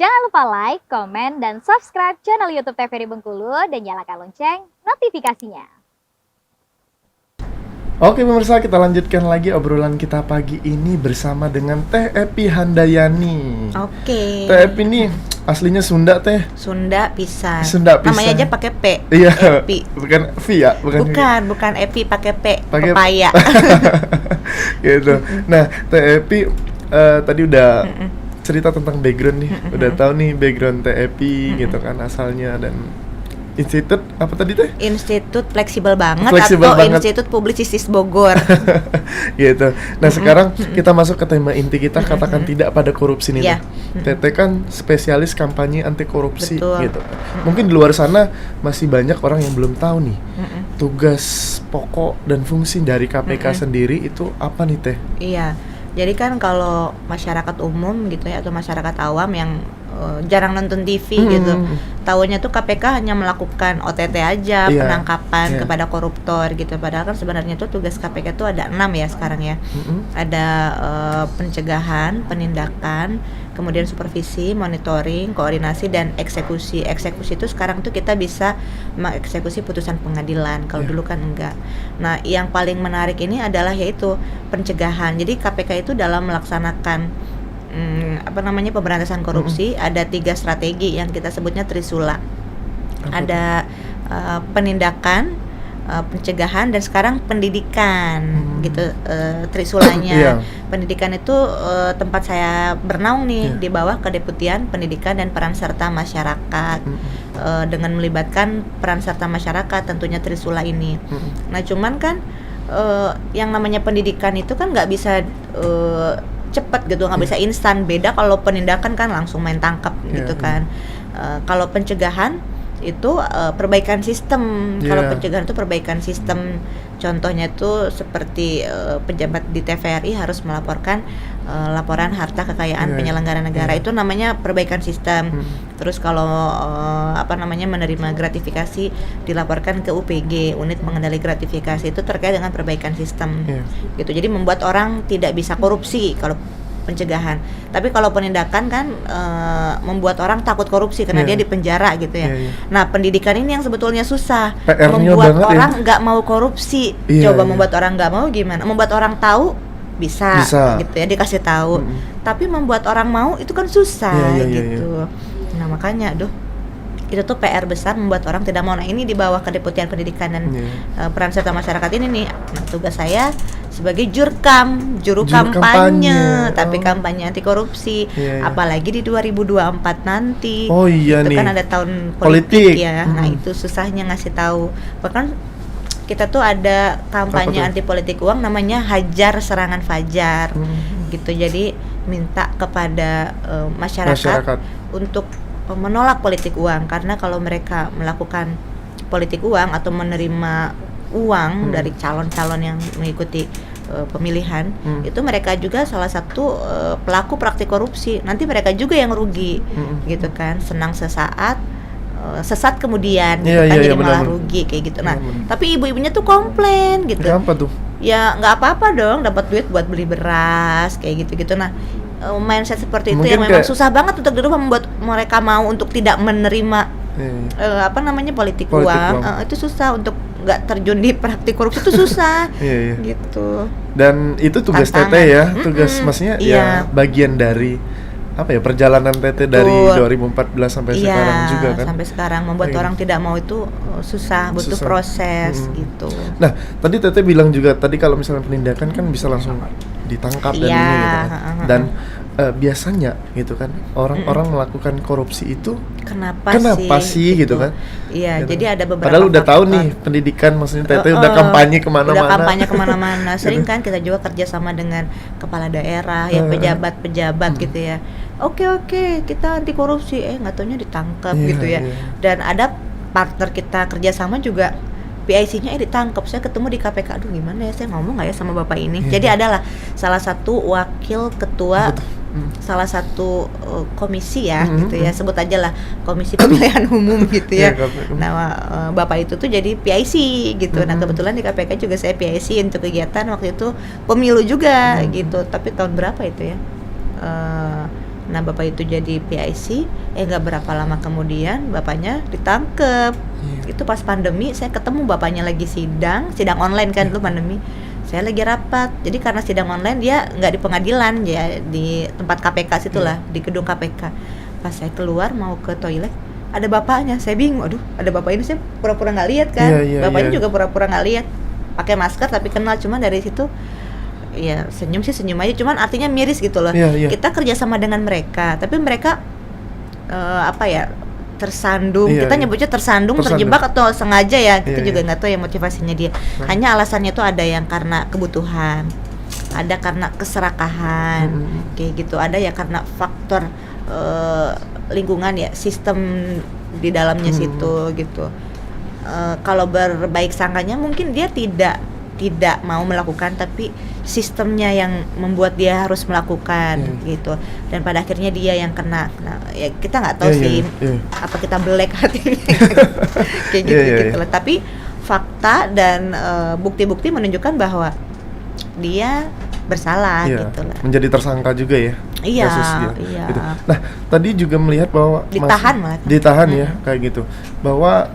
Jangan lupa like, komen, dan subscribe channel YouTube TVRI Bengkulu dan nyalakan lonceng notifikasinya. Oke pemirsa, kita lanjutkan lagi obrolan kita pagi ini bersama dengan Teh Epi Handayani. Oke. Teh Epi nih aslinya Sunda Teh. Sunda pisan. Sunda pisan. Namanya aja pakai P. Iya. Epi. Bukan V ya, Bukan Epi pakai P. Pakai Pepaya. Gitu. Nah, Teh Epi tadi udah cerita tentang background nih. Udah tahu nih background Teh Epi gitu kan asalnya dan Institut apa tadi Teh? Institut Fleksibel Banget Fleksibel atau banget. Institut Publisisis Bogor. Gitu. Nah, sekarang kita masuk ke tema inti kita, katakan tidak pada korupsi nih. Iya. Teteh kan spesialis kampanye anti korupsi. Betul. Gitu. Mungkin di luar sana masih banyak orang yang belum tahu nih. Tugas pokok dan fungsi dari KPK sendiri itu apa nih Teh? Iya. Jadi kan kalau masyarakat umum gitu ya atau masyarakat awam yang jarang nonton TV gitu, taunya tuh KPK hanya melakukan OTT aja, Iya. penangkapan Iya. kepada koruptor gitu. Padahal kan sebenarnya tuh tugas KPK tuh ada 6 ya sekarang ya. Ada pencegahan, penindakan, kemudian supervisi, monitoring, koordinasi, dan eksekusi. Eksekusi itu sekarang tuh kita bisa mengeksekusi putusan pengadilan. Kalau dulu kan enggak. Nah, yang paling menarik ini adalah yaitu pencegahan. Jadi KPK itu dalam melaksanakan pemberantasan korupsi ada 3 strategi yang kita sebutnya Trisula. Ada penindakan, pencegahan, dan sekarang pendidikan gitu. Trisulanya. Iya. Pendidikan itu tempat saya bernaung nih di bawah Kedeputian Pendidikan dan Peran Serta Masyarakat. Dengan melibatkan peran serta masyarakat tentunya Trisula ini. Nah, cuman kan yang namanya pendidikan itu kan nggak bisa cepat gitu, nggak bisa instan. Beda kalau penindakan kan langsung main tangkap gitu kan. Kalau pencegahan itu perbaikan sistem. Kalau pencegahan itu perbaikan sistem. Contohnya itu seperti pejabat di TVRI harus melaporkan laporan harta kekayaan penyelenggara negara. Itu namanya perbaikan sistem. Terus kalau menerima gratifikasi dilaporkan ke UPG, unit pengendali gratifikasi, itu terkait dengan perbaikan sistem. Gitu. Jadi membuat orang tidak bisa korupsi kalau pencegahan. Tapi kalau penindakan kan membuat orang takut korupsi karena dia di penjara gitu ya. Nah, pendidikan ini yang sebetulnya susah. PR-nya membuat banget orang nggak mau korupsi. Coba membuat orang nggak mau gimana? Membuat orang tahu bisa. Gitu ya, dikasih tahu. Tapi membuat orang mau itu kan susah gitu. Nah, makanya itu tuh PR besar membuat orang tidak mau. Nah, ini di bawah Kedeputian Pendidikan dan Peran Serta Masyarakat ini nih. Nah, tugas saya sebagai juru kampanye, tapi kampanye anti korupsi. Apalagi di 2024 nanti. Itu kan ada tahun politik ya. Nah, itu susahnya ngasih tahu. Bahkan kita tuh ada kampanye anti politik uang namanya Hajar Serangan Fajar. Gitu. Jadi minta kepada masyarakat untuk menolak politik uang, karena kalau mereka melakukan politik uang atau menerima uang dari calon-calon yang mengikuti pemilihan, itu mereka juga salah satu pelaku praktik korupsi. Nanti mereka juga yang rugi, gitu kan. Senang sesaat, sesat kemudian, jadi malah rugi kayak gitu. Nah, tapi ibu-ibunya tuh komplain gitu. Kenapa tuh? Ya nggak apa-apa dong, dapat duit buat beli beras kayak gitu-gitu. Nah, mindset seperti itu yang memang susah banget untuk dirubah, membuat mereka mau untuk tidak menerima politik uang. Itu susah untuk nggak terjun di praktik korupsi, itu susah. Gitu. Dan itu tugas Teteh ya, tugas maksudnya ya bagian dari perjalanan Teteh dari 2014 sampai sekarang juga kan. Sampai sekarang membuat orang tidak mau itu susah, butuh proses gitu. Nah, tadi Teteh bilang juga tadi kalau misalnya penindakan kan bisa langsung ditangkap dan ini gitu kan. Dan biasanya gitu kan orang-orang melakukan korupsi itu kenapa sih gitu kan. Iya, gitu. Jadi ada beberapa padahal udah tahu nih pendidikan, maksudnya Teteh udah kampanye kemana-mana. Sering kan kita juga kerja sama dengan kepala daerah, ya pejabat-pejabat gitu ya. Oke, kita anti korupsi, nggak taunya ditangkap gitu ya. Dan ada partner kita kerjasama juga PIC-nya ditangkap. Saya ketemu di KPK, aduh gimana ya, saya ngomong nggak ya sama bapak ini. Jadi adalah salah satu wakil ketua salah satu komisi ya gitu ya, sebut aja lah Komisi Pemilihan Umum gitu ya. Nah, bapak itu tuh jadi PIC gitu. Nah, kebetulan di KPK juga saya PIC untuk kegiatan waktu itu pemilu juga gitu. Tapi tahun berapa itu ya? Nah bapak itu jadi PIC, nggak berapa lama kemudian bapaknya ditangkep. Itu pas pandemi, saya ketemu bapaknya lagi sidang online kan, itu pandemi. Saya lagi rapat, jadi karena sidang online dia nggak di pengadilan ya, di tempat KPK situlah, di gedung KPK. Pas saya keluar mau ke toilet, ada bapaknya. Saya bingung, aduh ada bapak ini, saya pura-pura nggak lihat kan. Bapaknya juga pura-pura nggak lihat, pakai masker tapi kenal. Cuma dari situ ya senyum aja, cuman artinya miris gitu loh. Kita kerjasama dengan mereka, tapi mereka tersandung. Kita nyebutnya tersandung, terjebak atau sengaja ya, kita juga nggak tahu ya motivasinya dia. Hanya alasannya tuh ada yang karena kebutuhan, ada karena keserakahan, kayak gitu. Ada ya karena faktor lingkungan ya, sistem di dalamnya situ gitu. Kalau berbaik sangkanya mungkin dia tidak mau melakukan, tapi sistemnya yang membuat dia harus melakukan gitu. Dan pada akhirnya dia yang kena. Nah, ya kita nggak tahu sih apa kita belek hatinya kayak gitu lah. Tapi fakta dan bukti-bukti menunjukkan bahwa dia bersalah gitu lah. Menjadi tersangka juga ya. Kasusnya, gitu. Nah, tadi juga melihat bahwa ditahan ya kayak gitu. Bahwa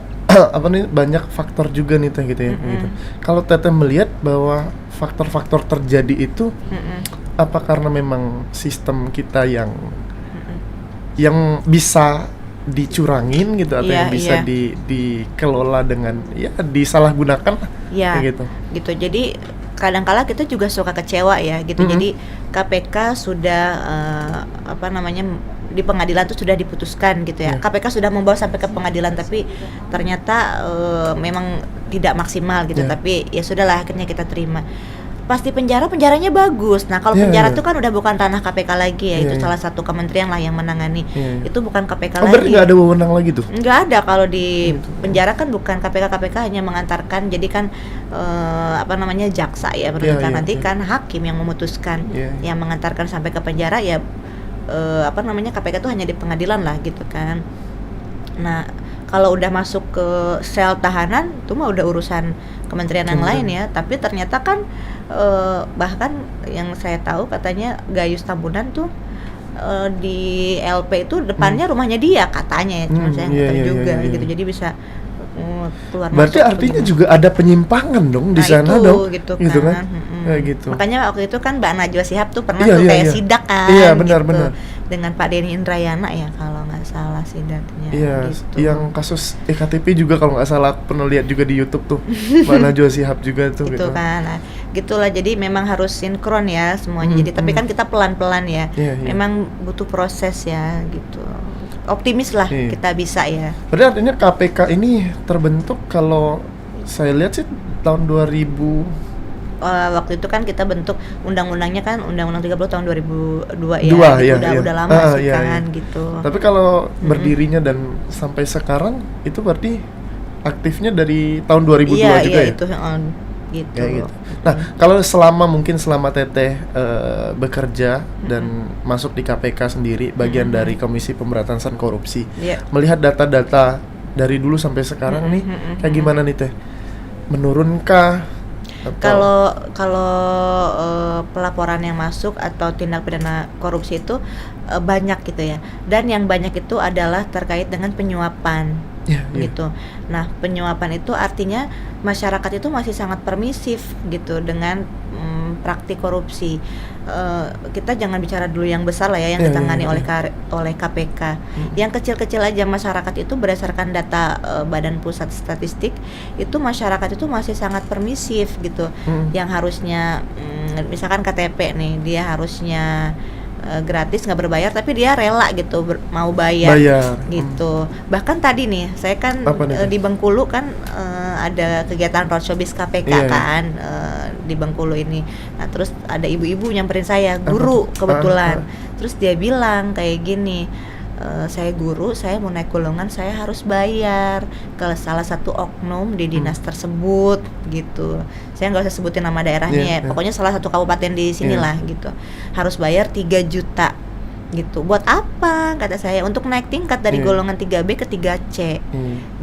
banyak faktor juga nih Teh gitu ya. Gitu. Kalau Teteh melihat bahwa faktor-faktor terjadi itu apa karena memang sistem kita yang bisa dicurangin gitu, atau yang bisa dikelola dengan disalahgunakan kayak gitu. Gitu. Jadi kadang-kala kita juga suka kecewa ya gitu. Jadi KPK sudah di pengadilan itu sudah diputuskan gitu ya. KPK sudah membawa sampai ke pengadilan, tapi ternyata memang tidak maksimal gitu. Tapi ya sudahlah, akhirnya kita terima. Pas di penjaranya bagus. Nah kalau penjara itu kan udah bukan ranah KPK lagi ya. Itu salah satu kementerian lah yang menangani. Itu bukan KPK lagi. Berarti nggak ada wewenang lagi tuh? Nggak ada. Kalau di penjara kan bukan KPK hanya mengantarkan. Jadi kan jaksa ya menentukan. Nanti kan hakim yang memutuskan, yang mengantarkan sampai ke penjara ya. KPK itu hanya di pengadilan lah gitu kan. Nah kalau udah masuk ke sel tahanan itu mah udah urusan kementerian yang lain ya. Tapi ternyata kan bahkan yang saya tahu katanya Gayus Tambunan tuh di LP itu depannya rumahnya dia katanya ya. Cuma saya nggak tahu juga gitu. Jadi bisa keluar. Berarti artinya juga ada penyimpangan dong di sana dong. Gitu kan. Gitu. Makanya waktu itu kan Mbak Najwa Shihab tuh pernah kayak sidak kan. Iya benar. Dengan Pak Denny Indrayana ya kalau nggak salah sidaknya. Iya. Gitu. Yang kasus EKTP juga kalau nggak salah pernah lihat juga di YouTube tuh. Mbak Najwa Shihab juga tuh. Gitu kan. Nah, gitulah, jadi memang harus sinkron ya semuanya. Jadi tapi kan kita pelan-pelan ya. Memang butuh proses ya gitu. Optimis lah kita bisa ya. Berarti artinya KPK ini terbentuk kalau saya lihat sih tahun 2000. Waktu itu kan kita bentuk undang-undangnya kan Undang-Undang 30 tahun 2002 ya. Udah lama sih kan gitu. Tapi kalau berdirinya dan sampai sekarang itu berarti aktifnya dari tahun 2002 juga ya? Iya itu gitu. Gitu. Nah, kalau selama Teteh bekerja dan masuk di KPK sendiri, bagian dari Komisi Pemberantasan Korupsi, melihat data-data dari dulu sampai sekarang nih, kayak gimana nih Teh? Menurunkah? Kalau pelaporan yang masuk atau tindak pidana korupsi itu banyak gitu ya. Dan yang banyak itu adalah terkait dengan penyuapan. Gitu. Nah, penyuapan itu artinya masyarakat itu masih sangat permisif gitu dengan praktik korupsi. Kita jangan bicara dulu yang besar lah ya, yang ditangani oleh KPK. Yang kecil-kecil aja masyarakat itu berdasarkan data Badan Pusat Statistik itu masyarakat itu masih sangat permisif gitu. Yang harusnya misalkan KTP nih, dia harusnya gratis nggak berbayar, tapi dia rela gitu mau bayar gitu. Bahkan tadi nih saya kan di Bengkulu kan ada kegiatan roadshow bis KPK kan di Bengkulu ini. Nah terus ada ibu-ibu nyamperin saya, guru kebetulan. Terus dia bilang kayak gini, saya guru, saya mau naik golongan, saya harus bayar ke salah satu oknum di dinas tersebut gitu. Saya nggak usah sebutin nama daerahnya pokoknya salah satu kabupaten di sinilah gitu. Harus bayar 3 juta gitu. Buat apa? Kata saya, untuk naik tingkat dari golongan 3B ke 3C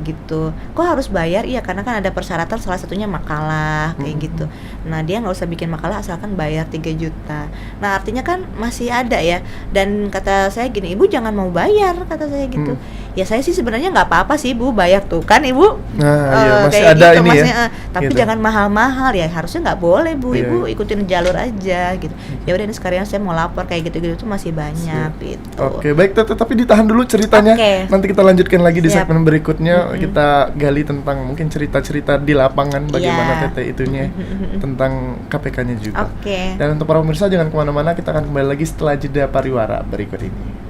gitu. Kok harus bayar? Iya, karena kan ada persyaratan, salah satunya makalah kayak gitu. Nah, dia nggak usah bikin makalah asalkan bayar 3 juta. Nah, artinya kan masih ada ya. Dan kata saya gini, ibu jangan mau bayar, kata saya gitu. Ya saya sih sebenarnya nggak apa-apa sih ibu bayar tuh kan ibu. Nah, iya, masih kayak ada gitu, ini maksudnya, ya. tapi Gitu. jangan mahal-mahal ya, harusnya nggak boleh bu. Iya. Ibu ikutin jalur aja gitu. Ya udah ini sekalian saya mau lapor kayak gitu-gitu tuh masih banyak gitu. Oke, baik tapi ditahan dulu ceritanya. Oke. Nanti kita lanjutkan lagi di Siap. segmen berikutnya. Kita gali tentang mungkin cerita-cerita di lapangan bagaimana Iya. Teteh itunya tentang KPK-nya juga. Oke. Dan untuk para pemirsa jangan kemana-mana, kita akan kembali lagi setelah jeda pariwara berikut ini.